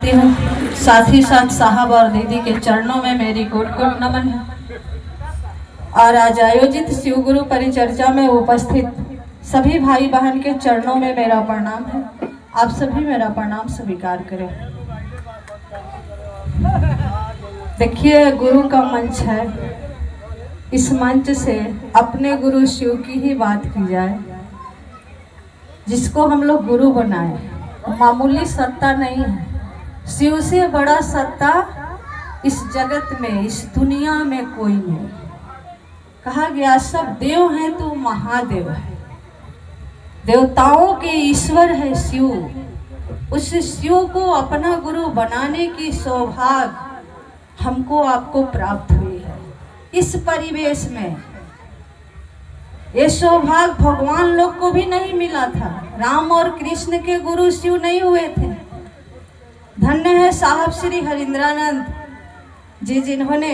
करती हूँ। साथ ही साथ साहब और दीदी के चरणों में मेरी कोट कोट नमन है। और आज आयोजित शिव गुरु परिचर्चा में उपस्थित सभी भाई बहन के चरणों में मेरा प्रणाम है। आप सभी मेरा प्रणाम स्वीकार करें। देखिए, गुरु का मंच है, इस मंच से अपने गुरु शिव की ही बात की जाए, जिसको हम लोग गुरु बनाए। मामूली सत्ता नहीं है, शिव से बड़ा सत्ता इस जगत में, इस दुनिया में कोई नहीं। कहा गया सब देव हैं तो महादेव है, देवताओं के ईश्वर है शिव। उस शिव को अपना गुरु बनाने की सौभाग्य हमको आपको प्राप्त हुई है। इस परिवेश में ये सौभाग्य भगवान लोग को भी नहीं मिला था। राम और कृष्ण के गुरु शिव नहीं हुए थे। धन्य है साहब श्री हरिंद्रानंद जी, जिन्होंने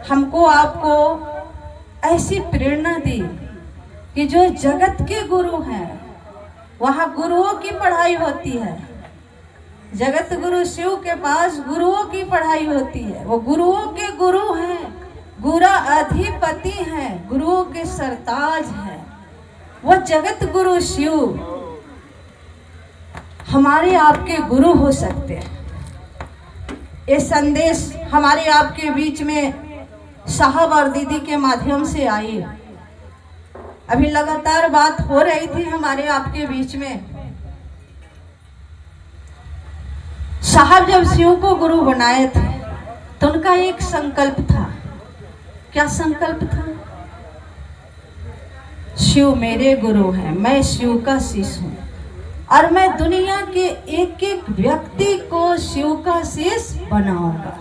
हमको आपको ऐसी प्रेरणा दी कि जो जगत के गुरु हैं वहाँ गुरुओं की पढ़ाई होती है। जगत गुरु शिव के पास गुरुओं की पढ़ाई होती है। वो गुरुओं के गुरु हैं, गुरु अधिपति हैं, गुरुओं के सरताज हैं। वो जगत गुरु शिव हमारे आपके गुरु हो सकते हैं। ये संदेश हमारे आपके बीच में साहब और दीदी के माध्यम से आई। अभी लगातार बात हो रही थी हमारे आपके बीच में। साहब जब शिव को गुरु बनाए थे तो उनका एक संकल्प था। क्या संकल्प था? शिव मेरे गुरु हैं, मैं शिव का शिष्य हूँ और मैं दुनिया के एक एक व्यक्ति को शिव का शिष्य बनाऊंगा।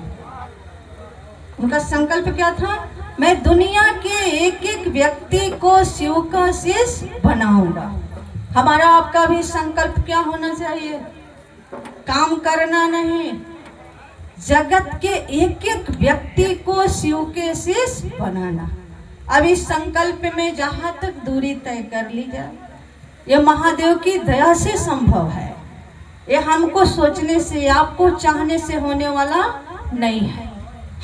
उनका संकल्प क्या था? मैं दुनिया के एक एक व्यक्ति को शिव का शिष्य बनाऊंगा। हमारा आपका भी संकल्प क्या होना चाहिए? काम करना नहीं, जगत के एक एक व्यक्ति को शिव के शिष्य बनाना। अब इस संकल्प में जहाँ तक दूरी तय कर ली जाए, ये महादेव की दया से संभव है। ये हमको सोचने से, आपको चाहने से होने वाला नहीं है।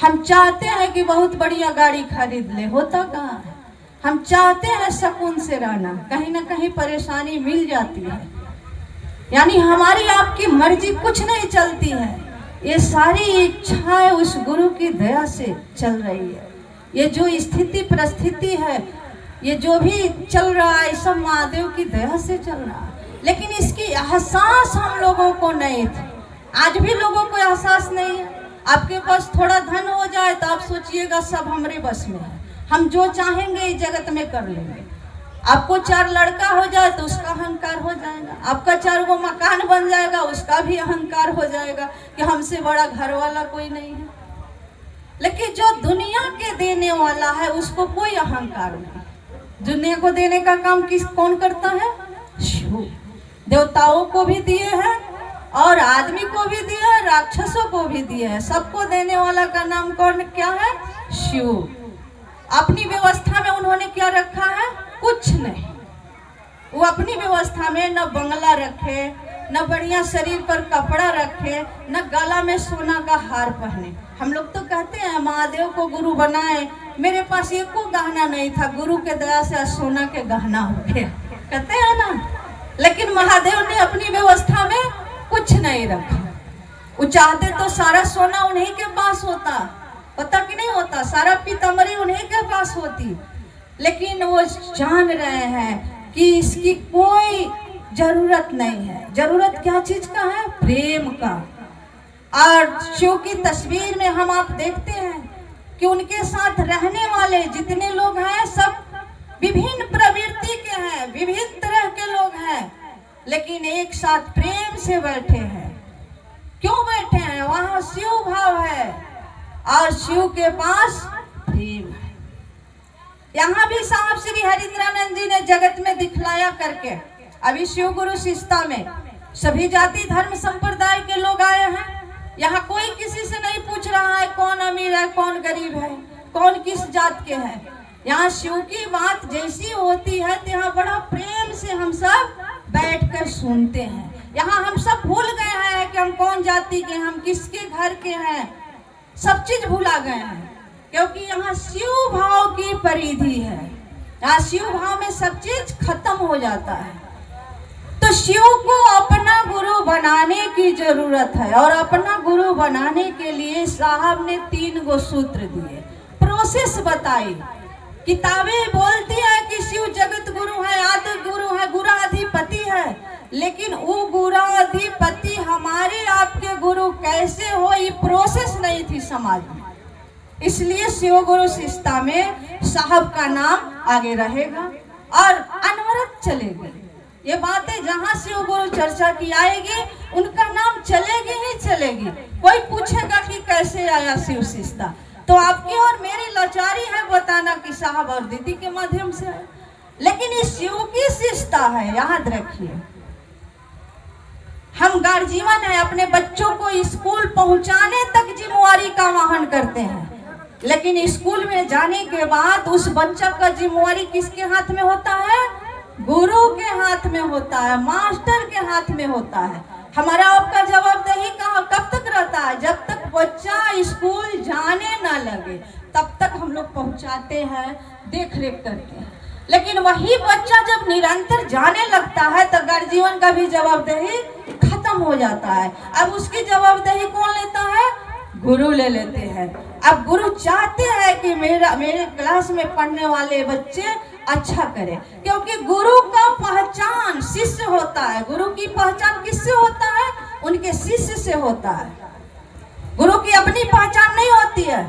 हम चाहते हैं कि बहुत बढ़िया गाड़ी खरीद ले, होता कहाँ है? हम चाहते हैं सुकून से रहना, कहीं ना कहीं परेशानी मिल जाती है। यानी हमारी आपकी मर्जी कुछ नहीं चलती है, ये सारी इच्छाएं उस गुरु की दया से चल रही है। ये जो स्थिति परिस्थिति है, ये जो भी चल रहा है, सब महादेव की दया से चल रहा है। लेकिन इसकी एहसास हम लोगों को नहीं थे। आज भी लोगों को एहसास नहीं है। आपके पास थोड़ा धन हो जाए तो आप सोचिएगा सब हमारे बस में है, हम जो चाहेंगे इस जगत में कर लेंगे। आपको 4 लड़का हो जाए तो उसका अहंकार हो जाएगा। आपका 4 गो मकान बन जाएगा, उसका भी अहंकार हो जाएगा कि हमसे बड़ा घर वाला कोई नहीं है। लेकिन जो दुनिया के देने वाला है उसको कोई अहंकार नहीं। दुनिया को देने का काम कौन करता है? शिव। देवताओं को भी दिए हैं और आदमी को भी दिया है, राक्षसों को भी दिया है। सबको देने वाला का नाम कौन, क्या है? शिव। अपनी व्यवस्था में उन्होंने क्या रखा है? कुछ नहीं। वो अपनी व्यवस्था में न बंगला रखे, न बढ़िया शरीर पर कपड़ा रखे, न गला में सोना का हार पहने। हम लोग तो कहते हैं महादेव को गुरु बनाए, मेरे पास एक को गहना नहीं था, गुरु के दया से सोना के गहना हो गया, कहते हैं ना। लेकिन महादेव ने अपनी व्यवस्था में कुछ नहीं रखा। वो चाहते तो सारा सोना उन्हीं के पास होता कि नहीं होता, सारा पीताम्बरी उन्हीं के पास होती। लेकिन वो जान रहे हैं कि इसकी कोई जरूरत नहीं है। जरूरत क्या चीज का है? प्रेम का। और शिव की तस्वीर में हम आप देखते हैं कि उनके साथ रहने वाले जितने लोग हैं सब विभिन्न प्रवृत्ति के हैं, विभिन्न तरह के लोग हैं, लेकिन एक साथ प्रेम से बैठे हैं। क्यों बैठे हैं? वहां शिव भाव है और शिव के पास प्रेम है। यहाँ भी साहब श्री हरिंद्रानंद जी ने जगत में दिखलाया करके, अभी शिव गुरु शिष्टता में सभी जाति धर्म संप्रदाय के लोग आए हैं। यहाँ कोई किसी से नहीं पूछ रहा है कौन अमीर है, कौन गरीब है, कौन किस जात के हैं। यहाँ शिव की बात जैसी होती है तो यहाँ बड़ा प्रेम से हम सब बैठकर सुनते हैं। यहाँ हम सब भूल गए हैं कि हम कौन जाति के, हम किसके घर के हैं, सब चीज भूला गए हैं, क्योंकि यहाँ शिव भाव की परिधि है। यहाँ शिव भाव में सब चीज खत्म हो जाता है। तो शिव को अपना गुरु बनाने की जरूरत है, और अपना गुरु बनाने के लिए साहब ने 3 गो सूत्र दिए, प्रोसेस बताई। किताबें बोलती है कि शिव जगत गुरु है, आदि गुरु है, गुराधिपति है, लेकिन वो गुराधिपति हमारे आपके गुरु कैसे हो, ये प्रोसेस नहीं थी समाज में। इसलिए शिव गुरु शिष्टा में साहब का नाम आगे रहेगा और अनवरत चलेगी। ये बातें जहाँ शिव गुरु चर्चा की आएगी उनका नाम चलेगी ही चलेगी। कोई पूछेगा कि कैसे आया शिव शिष्टा, तो आपकी और मेरी लाचारी है बताना कि साहब और दीदी के माध्यम से है, लेकिन ये शिव की शिष्टा है, याद रखिए। हम गार्जियन है, अपने बच्चों को स्कूल पहुंचाने तक जिम्मेवारी का वहन करते हैं, लेकिन स्कूल में जाने के बाद उस बच्चा का जिम्मेवारी किसके हाथ में होता है? गुरु के हाथ में होता है, मास्टर के हाथ में होता है। हमारा आपका जवाबदेही कब तक रहता है? जब तक बच्चा स्कूल जाने ना लगे तब तक हम लोग पहुंचाते हैं, देख रेख करते हैं। लेकिन वही बच्चा जब निरंतर जाने लगता है तो गार्जियन का भी जवाबदेही खत्म हो जाता है। अब उसकी जवाबदेही कौन लेता है? गुरु ले लेते हैं। अब गुरु चाहते हैं कि मेरे क्लास में पढ़ने वाले बच्चे अच्छा करें, क्योंकि गुरु का पहचान शिष्य होता है। गुरु की पहचान किससे होता है? उनके शिष्य से होता है। गुरु की अपनी पहचान नहीं होती है,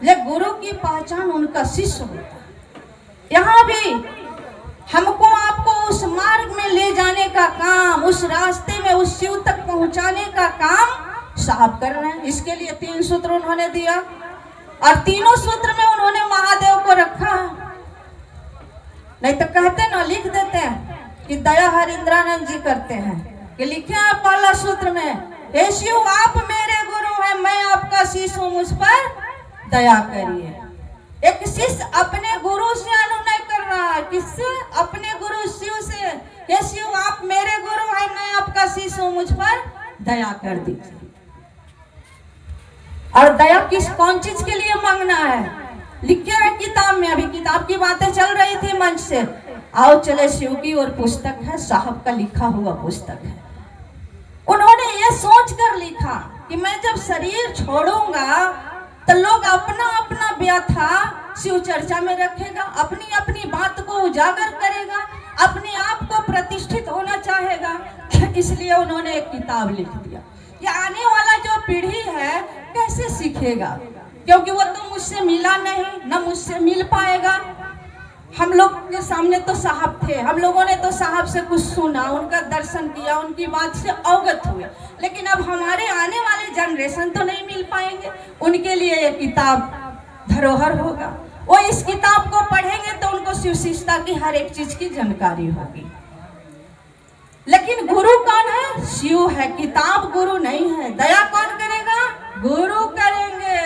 लेकिन गुरु की पहचान उनका शिष्य होता है। यहाँ भी हमको आपको उस मार्ग में ले जाने का काम, उस रास्ते में उस शिव तक पहुंचाने का काम साहब कर रहे हैं। इसके लिए 3 सूत्र उन्होंने दिया, और तीनों सूत्र में उन्होंने महादेव को रखा है। नहीं तो कहते ना, लिख देते हैं कि दया हरिंद्रानंद जी करते हैं कि लिखे हैं पहला सूत्र में, हे शिव आप मेरे गुरु हैं, मैं आपका शिष्य हूँ, मुझ पर दया करिए। एक शिष्य अपने गुरु से अनुनय कर रहा है, किससे? अपने गुरु शिव से। हे शिव आप मेरे गुरु हैं, मैं आपका शिष्य हूँ, मुझ पर दया कर दीजिए। और दया कौन चीज के लिए मांगना है? लिखे है किताब में, अभी किताब की बातें चल रही थी मंच से। आओ चले शिव की और पुस्तक है, साहब का लिखा हुआ पुस्तक है। उन्होंने ये सोच कर लिखा कि मैं जब शरीर छोड़ूंगा तो लोग अपना अपना व्यथा शिव चर्चा में रखेगा, अपनी अपनी बात को उजागर करेगा, अपने आप को प्रतिष्ठित होना चाहेगा। इसलिए उन्होंने एक किताब लिख दिया। ये आने वाला जो पीढ़ी है कैसे सीखेगा, क्योंकि वो तो मुझसे मिला नहीं, ना मुझसे मिल पाएगा। हम लोग के सामने तो साहब थे, हम लोगों ने तो साहब से कुछ सुना, उनका दर्शन किया, उनकी बात से अवगत हुए, लेकिन अब हमारे आने वाले जनरेशन तो नहीं मिल पाएंगे। उनके लिए ये किताब धरोहर होगा। वो इस किताब को पढ़ेंगे तो उनको शिव शिष्टा की हर एक चीज की जानकारी होगी। लेकिन गुरु कौन है? शिव है, किताब गुरु नहीं है। दया कौन करेगा? गुरु करेंगे।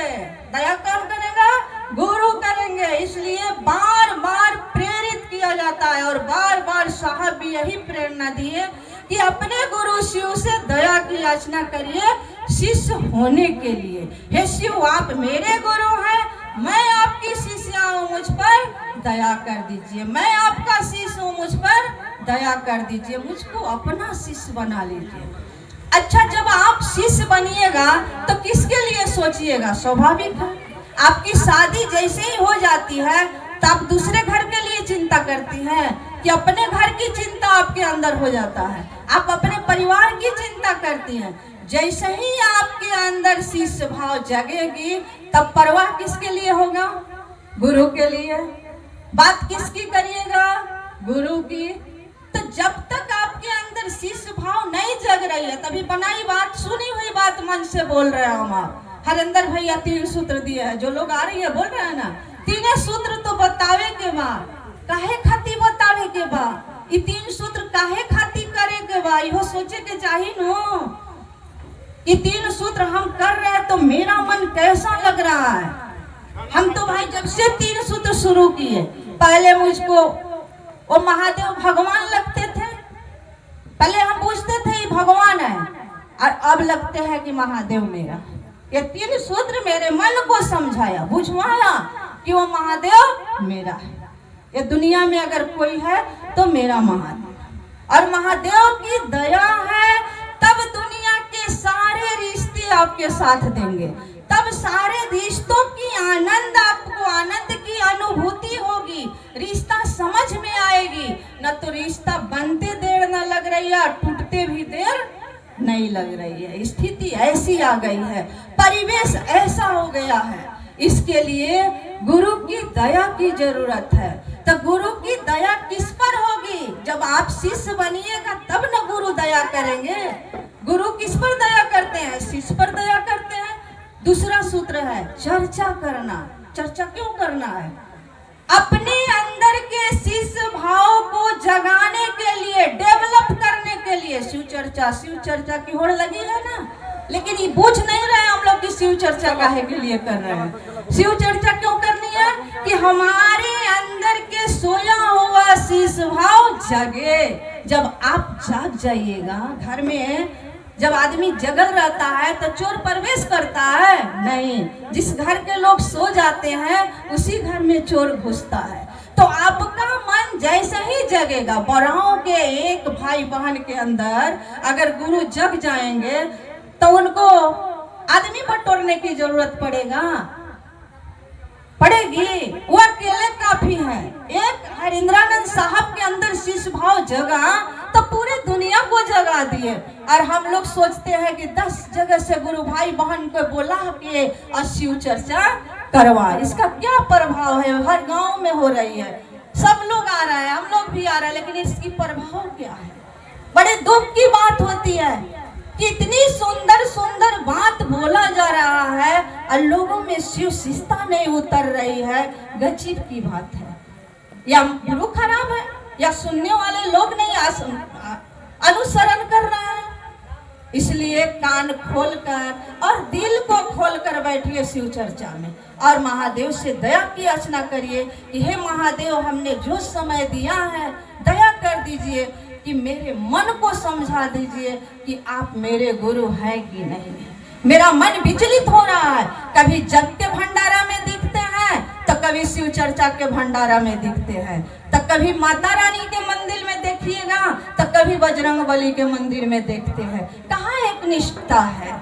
दया कौन करेगा? गुरु करेंगे। इसलिए बार बार प्रेरित किया जाता है, और बार बार साहब भी यही प्रेरणा दिए कि अपने गुरु शिव से दया की याचना करिए शिष्य होने के लिए। हे शिव आप मेरे गुरु हैं, मैं आपकी शिष्या हूँ, मुझ पर दया कर दीजिए। मैं आपका शिष्य हूँ, मुझ पर दया कर दीजिए, मुझको अपना शिष्य बना लीजिए। अच्छा, जब आप शिष्य बनिएगा तो किसके लिए सोचिएगा? स्वाभाविक है, आपकी शादी जैसे ही हो जाती है तो आप दूसरे घर के लिए चिंता करती हैं, कि अपने घर की चिंता आपके अंदर हो जाता है, आप अपने परिवार की चिंता करती हैं। जैसे ही आपके अंदर शिष्य भाव जगेगी तब परवाह किसके लिए होगा? गुरु के लिए। बात किसकी करिएगा? गुरु की। तो जब तक आपके अंदर शिष्य भाव नहीं जग रही है, तभी बनाई बात, सुनी हुई बात मन से बोल रहे हैं हम आप। हरिंदर भैया 3 सूत्र दिए हैं, जो लोग आ रही है बोल रहे हैं ना, 3 सूत्र तो बतावे के बाद काहे खाती बतावे के बाद, ये 3 सूत्र काहे खाती करे के बाद, इहो सोचे के चाहिए न। ये 3 सूत्र हम कर रहे हैं तो मेरा मन कैसा लग रहा है। हम तो भाई जब से 3 सूत्र शुरू किए, पहले मुझको वो महादेव भगवान लगते थे। पहले हम पूछते थे भगवान है और अब लगते हैं कि महादेव मेरा। ये 3 सूत्र मेरे मन को समझाया, बुझवाया कि वो महादेव मेरा है। ये दुनिया में अगर कोई है तो मेरा महादेव, और महादेव की दया है तब दुनिया के सारे रिश्ते आपके साथ देंगे, तब सारे रिश्तों की आनंद, आपको आनंद की अनुभूति होगी, रिश्ता समझ में आएगी। न तो रिश्ता बनते देर न लग रही है, टूटते भी देर नहीं लग रही है। स्थिति ऐसी आ गई है, परिवेश ऐसा हो गया है, इसके लिए गुरु की दया की जरूरत है। तो गुरु की दया किस पर होगी? जब आप शिष्य बनिएगा तब न गुरु दया करेंगे। गुरु किस पर दया करते हैं? शिष्य पर दया करते हैं। दूसरा सूत्र है चर्चा करना। चर्चा क्यों करना है? अपने अंदर के शिष्य भाव को जगाने के लिए, डेवलप करने के लिए। शिव चर्चा की होड़ लगी है ना, लेकिन ये पूछ नहीं रहे हम लोग कि शिव चर्चा काहे के लिए कर रहे हैं। शिव चर्चा क्यों करनी है? कि हमारे अंदर के सोया हुआ शिष्य भाव जगे। जब आप जाग जाइएगा, घर में जब आदमी जगल रहता है तो चोर प्रवेश करता है नहीं, जिस घर के लोग सो जाते हैं उसी घर में चोर घुसता है। तो आपका मन जैसे ही जगेगा, बड़ाओं के एक भाई बहन के अंदर अगर गुरु जग जाएंगे तो उनको आदमी बटोरने की जरूरत पड़ेगी, वो अकेले काफी है। एक हरिंद्रानंद साहब के अंदर शिष्य भाव जगा तो पूरी दुनिया को जगा दिए। और हम लोग सोचते हैं कि 10 जगह से गुरु भाई बहन को बोला कि शिव चर्चा करवा, इसका क्या प्रभाव है? हर गांव में हो रही है, सब लोग आ रहे हैं, हम लोग भी आ रहे हैं, लेकिन इसकी प्रभाव क्या है? बड़े दुख की बात होती है, कितनी सुंदर सुंदर बात बोला जा रहा है और लोगों में शिव शिष्टता नहीं उतर रही है। गजब की बात है। या गुरु खराब है या सुनने वाले लोग नहीं अनुसरण कर रहे हैं। इसलिए कान खोलकर और दिल को खोलकर बैठिए शिव चर्चा में और महादेव से दया की याचना करिए कि हे महादेव, हमने जो समय दिया है दया कर दीजिए, कि मेरे मन को समझा दीजिए कि आप मेरे गुरु हैं कि नहीं। मेरा मन विचलित हो रहा है, कभी जग के भंडारा में दिखते हैं तो कभी शिव चर्चा के भंडारा में दिखते हैं, तो कभी माता रानी के मंदिर में देखिएगा तो कभी बजरंगबली के मंदिर में देखते हैं। कहाँ एक निष्ठा है?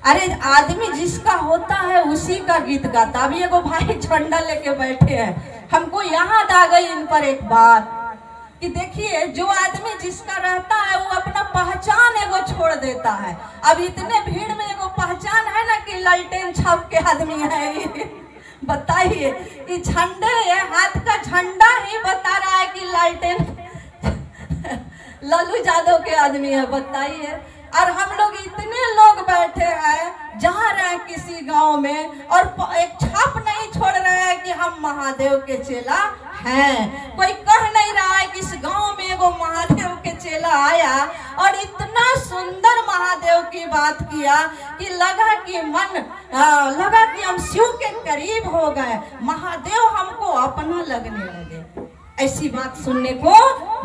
अरे आदमी जिसका होता है उसी का गीत गाता। अभी एगो भाई झंडा लेके बैठे हैं, हमको याद आ गई इन पर एक बात कि देखिए, जो आदमी जिसका रहता है वो अपना पहचान एगो छोड़ देता है। अब इतने भीड़ में एगो पहचान है ना कि लालटेन छाप के आदमी है। बताइए, कि झंडे, हाथ का झंडा ही बता रहा है कि लालटेन लालू यादव के आदमी है। बताइए, और हम लोग इतने लोग बैठे हैं, जा रहे हैं किसी गांव में और एक छाप नहीं छोड़ रहे हैं कि हम महादेव के चेला हैं। कोई कह नहीं रहा है कि इस गांव में एगो महादेव के चेला आया और इतना सुंदर महादेव की बात किया कि लगा कि हम शिव के करीब हो गए, महादेव हमको अपना लगने लगे। ऐसी बात सुनने को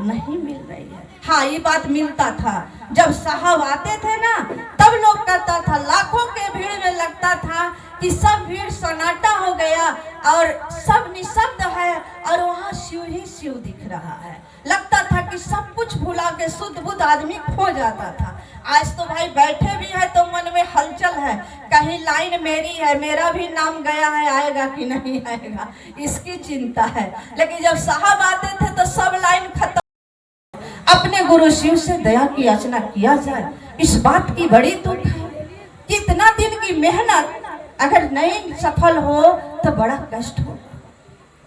नहीं मिल रही है। हाँ, ये बात मिलता था जब साहब आते थे ना, तब लोग करता था, लाखों के भीड़ में लगता था कि सब भीड़ सन्नाटा हो गया और सब निशब्द है और वहाँ शिव ही शिव दिख रहा है। लगता था कि सब कुछ भुला के शुद्ध बुद्ध आदमी खो जाता था। आज तो भाई बैठे भी है तो मन में हलचल है, कहीं लाइन मेरी है, मेरा भी नाम गया है, आएगा कि नहीं आएगा, इसकी चिंता है। लेकिन जब साहब आते थे तो सब लाइन खत्म। अपने गुरु शिव से दया की याचना किया जाए, इस बात की बड़ी दुख है कि इतना दिन की मेहनत अगर नहीं सफल हो तो बड़ा कष्ट हो।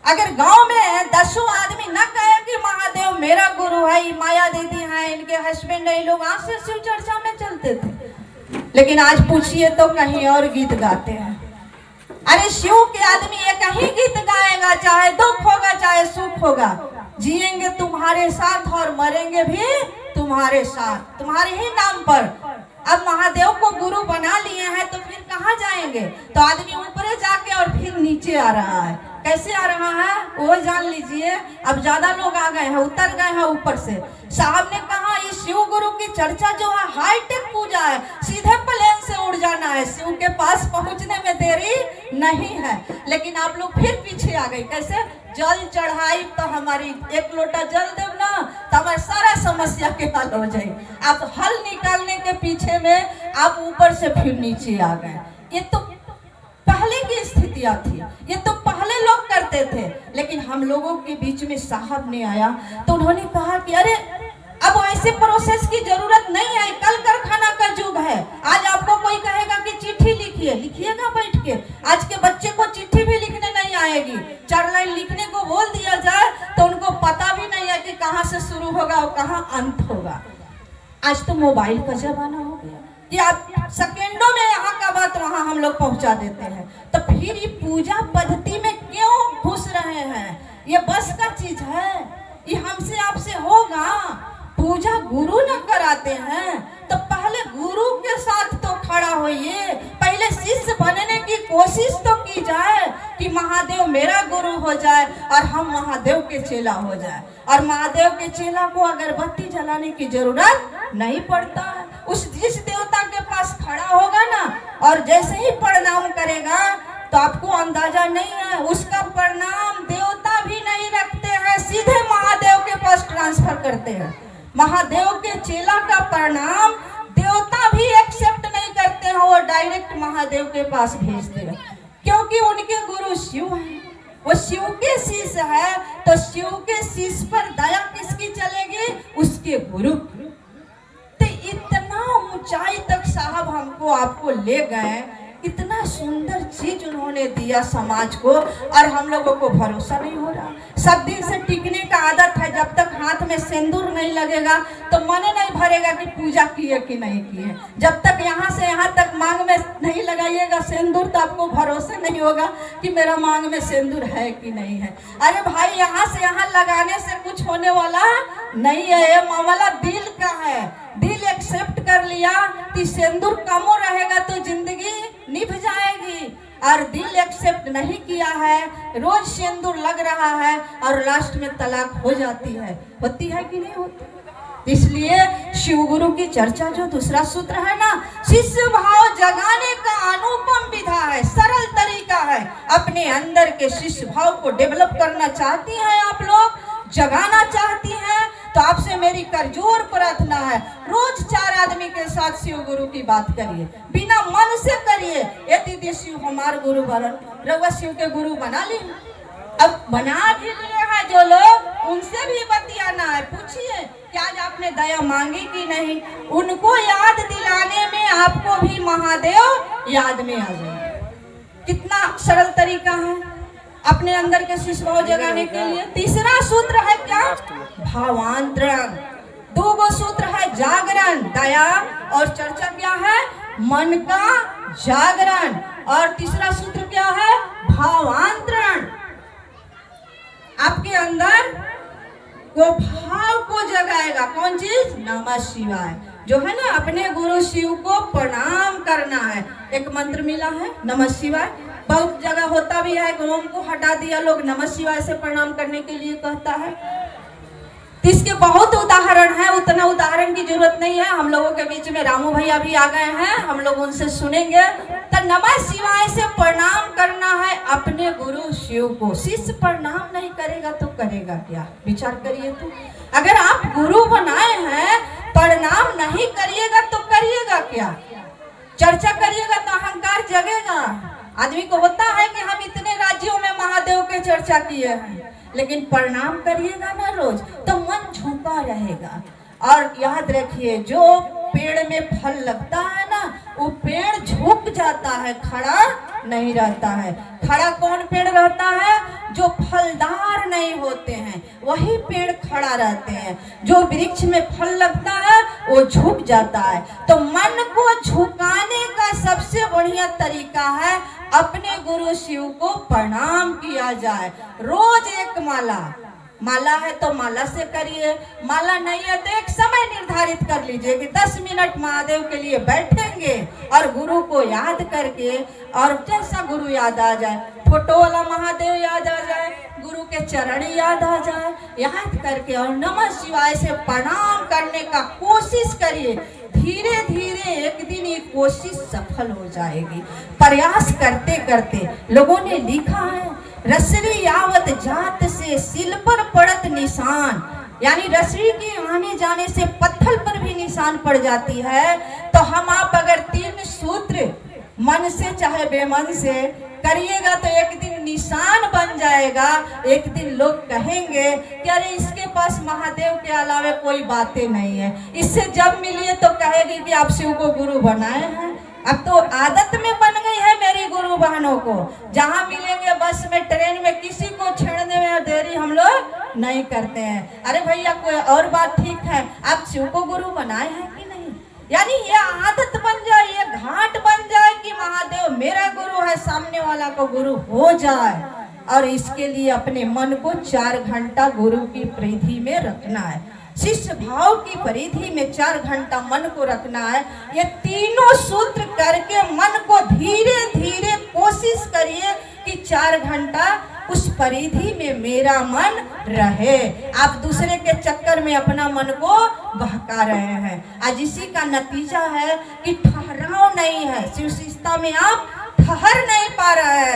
अगर गांव में 10 आदमी न कहे कि महादेव मेरा गुरु है, माया दीदी है, इनके हस्बैंड है, लोग आज से शिव चर्चा में चलते थे, लेकिन आज पूछिए तो कहीं और गीत गाते हैं। अरे शिव के आदमी एक ही गीत गाएगा, चाहे दुख होगा चाहे सुख होगा, जिएंगे तुम्हारे साथ और मरेंगे भी तुम्हारे साथ, तुम्हारे ही नाम पर। अब महादेव को गुरु बना लिए हैं तो फिर कहाँ जाएंगे? तो आदमी ऊपर जाके और फिर नीचे आ रहा है। कैसे आ रहा है वो जान लीजिए। अब ज्यादा लोग आ गए हैं, उतर गए हैं ऊपर से। साहब ने कहा इस शिव गुरु की चर्चा जो है हाईटेक पूजा है, सीधे प्लेन से उड़ जाना है, शिव के पास पहुंचने में देरी नहीं है। लेकिन आप लोग फिर पीछे आ गए। कैसे? जल चढ़ाई तो हमारी एक लोटा जल देव ना तो हमारी सारा समस्या के हल हो जाए। आप हल निकालने के पीछे में आप ऊपर से फिर नीचे आ गए। ये तो पहले की स्थितियां थी, ये तो पहले लोग करते थे। लेकिन हम लोगों के बीच में साहब ने आया तो उन्होंने कहा कि अरे अब ऐसे प्रोसेस की जरूरत नहीं है, कल कारखाना का युग है। आज आपको कोई कहेगा कि चिट्ठी लिखिए, लिखिएगा बैठ के। आज के बच्चे को चिट्ठी भी लिखने नहीं आएगी। 4 लाइन लिखने को बोल दिया जाए तो उनको पता भी नहीं है कि कहाँ से शुरू होगा और कहाँ अंत होगा। आज तो मोबाइल का जमाना हो गया कि आप सेकेंडों में यहाँ का बात वहाँ हम लोग पहुँचा देते हैं। तो फिर ये पूजा पद्धति में क्यों घुस रहे हैं? ये बस का चीज है, ये हमसे आपसे होगा। पूजा गुरु न कराते हैं तो पहले गुरु के साथ तो खड़ा होइए, पहले शिष्य बनने की कोशिश तो की जाए कि महादेव मेरा गुरु हो जाए और हम महादेव के चेला हो जाए। और महादेव के चेला को अगरबत्ती जलाने की जरूरत नहीं पड़ता है। उस जिस देवता के पास खड़ा होगा ना और जैसे ही प्रणाम करेगा तो आपको अंदाजा नहीं है, उसका प्रणाम देवता भी नहीं रखते हैं, सीधे महादेव के पास ट्रांसफर करते हैं। महादेव के चेला का प्रणाम देवता भी एक्सेप्ट नहीं करते हैं, वो डायरेक्ट महादेव के पास भेजते हैं, क्योंकि उनके गुरु शिव हैं। वो शिव के शिष्य है तो शिव के शिष्य पर दया किसकी चलेगी? उसके गुरु। तो इतना ऊंचाई तक साहब हमको आपको ले गए, इतना सुंदर चीज उन्होंने दिया समाज को, और हम लोगों को भरोसा नहीं हो रहा। सब दिन से टिकने का आदत है, जब तक हाथ में सिंदूर नहीं लगेगा तो मन नहीं भरेगा कि पूजा किए कि नहीं किए। जब तक यहाँ से यहाँ तक मांग में नहीं लगाइएगा सिंदूर तो आपको भरोसा नहीं होगा कि मेरा मांग में सिंदूर है कि नहीं है। अरे भाई, यहाँ से यहाँ लगाने से कुछ होने वाला नहीं है, ये मामला दिल का है। दिल एक्सेप्ट कर लिया कि सिंदूर कमो रहेगा तो जिंदगी निभ जाएगी, और दिल एक्सेप्ट नहीं किया है, रोज सिंदूर लग रहा है और लास्ट में तलाक हो जाती है। होती है कि नहीं होती? इसलिए शिव गुरु की चर्चा जो दूसरा सूत्र है ना, शिष्य भाव जगाने का अनुपम विधा है, सरल तरीका है। अपने अंदर के शिष्य भाव को डेवलप करना चाहती हैं आप लोग, जगाना चाहती हैं, तो आपसे मेरी करजोर प्रार्थना है, रोज 4 आदमी के साथ शिव गुरु की बात करिए, बिना मन से करिए। ये दीदी शिव हमार गुरु बनल, रउआ शिव के गुरु बना ली। अब बना भी लिए हैं जो लोग, उनसे भी बतियाना है, पूछिए कि आज आपने दया मांगी कि नहीं। उनको याद दिलाने में आपको भी महादेव याद में आ जाए। कितना सरल तरीका है अपने अंदर के शिष्य भाव जगाने के लिए। तीसरा सूत्र है क्या? भावांतरण। 2 सूत्र है जागरण, दया, और चर्चा क्या है? मन का जागरण। और तीसरा सूत्र क्या है? भावांतरण। आपके अंदर वो भाव को जगाएगा। कौन चीज? नमः शिवाय, जो है ना, अपने गुरु शिव को प्रणाम करना है। एक मंत्र मिला है नमः शिवाय, बहुत जगह होता भी है, ओम को हटा दिया, लोग नमः शिवाय से प्रणाम करने के लिए कहता है। इसके बहुत उदाहरण है, उतना उदाहरण की जरूरत नहीं है। हम लोगों के बीच में रामू भैया भी आ गए हैं, हम लोग उनसे सुनेंगे। तो नमः शिवाय से प्रणाम करना है अपने गुरु शिव को। शिष्य प्रणाम नहीं करेगा तो करेगा क्या? विचार करिए। तो अगर आप गुरु बनाए हैं, प्रणाम नहीं करिएगा तो करिएगा क्या? चर्चा करिएगा तो अहंकार जगेगा। आदमी को होता है कि हम इतने राज्यों में महादेव के चर्चा किए हैं, लेकिन प्रणाम करिएगा ना रोज तो मन झुका रहेगा। और याद रखिए, जो पेड़ में फल लगता है ना, वो पेड़ झुक जाता है, खड़ा नहीं रहता है। खड़ा कौन पेड़ रहता है? जो फलदार नहीं होते हैं, वही पेड़ खड़ा रहते हैं। जो वृक्ष में फल लगता है वो झुक जाता है। तो मन को झुकाने का सबसे बढ़िया तरीका है अपने गुरु शिव को प्रणाम किया जाए। रोज एक माला है तो माला से करिए, माला नहीं है तो एक समय निर्धारित कर लीजिए कि 10 मिनट महादेव के लिए बैठेंगे और गुरु को याद करके, और जैसा गुरु याद आ जाए, फोटो वाला महादेव याद आ जाए, गुरु के चरण याद आ जाए, याद करके और नमः शिवाय से प्रणाम करने का कोशिश करिए। धीरे धीरे एक दिन ये कोशिश सफल हो जाएगी। प्रयास करते करते लोगों ने लिखा है, रसरी यावत जात से सिल पर पड़त निशान, यानी रसरी के आने जाने से पत्थर पर भी निशान पड़ जाती है। तो हम आप अगर 3 सूत्र मन से चाहे बेमन से करिएगा तो एक दिन निशान बन जाएगा। एक दिन लोग कहेंगे कि अरे इसके पास महादेव के अलावा कोई बातें नहीं है। इससे जब मिलिए तो कहेगी कि आप शिव को गुरु बनाए हैं। अब तो आदत में बन गई है मेरी गुरु बहनों को, जहाँ मिलेंगे बस में ट्रेन में किसी को छेड़ने में देरी हम लोग नहीं करते हैं। अरे भैया कोई और बात ठीक है, आप शिव को गुरु बनाए हैं कि नहीं? यानी ये आदत बन जाए, ये घाट बन जाए कि महादेव मेरा गुरु है, सामने वाला को गुरु हो जाए। और इसके लिए अपने मन को 4 घंटा गुरु की परिधि में रखना है, शिष्य भाव की परिधि में 4 घंटा मन को रखना है। ये तीनों सूत्र करके मन को धीरे धीरे कोशिश करिए कि 4 घंटा उस परिधि में मेरा मन रहे। आप दूसरे के चक्कर में अपना मन को बहका रहे हैं। आज इसी का नतीजा है कि ठहराव नहीं है, शिव शिष्टता में आप ठहर नहीं पा रहे हैं।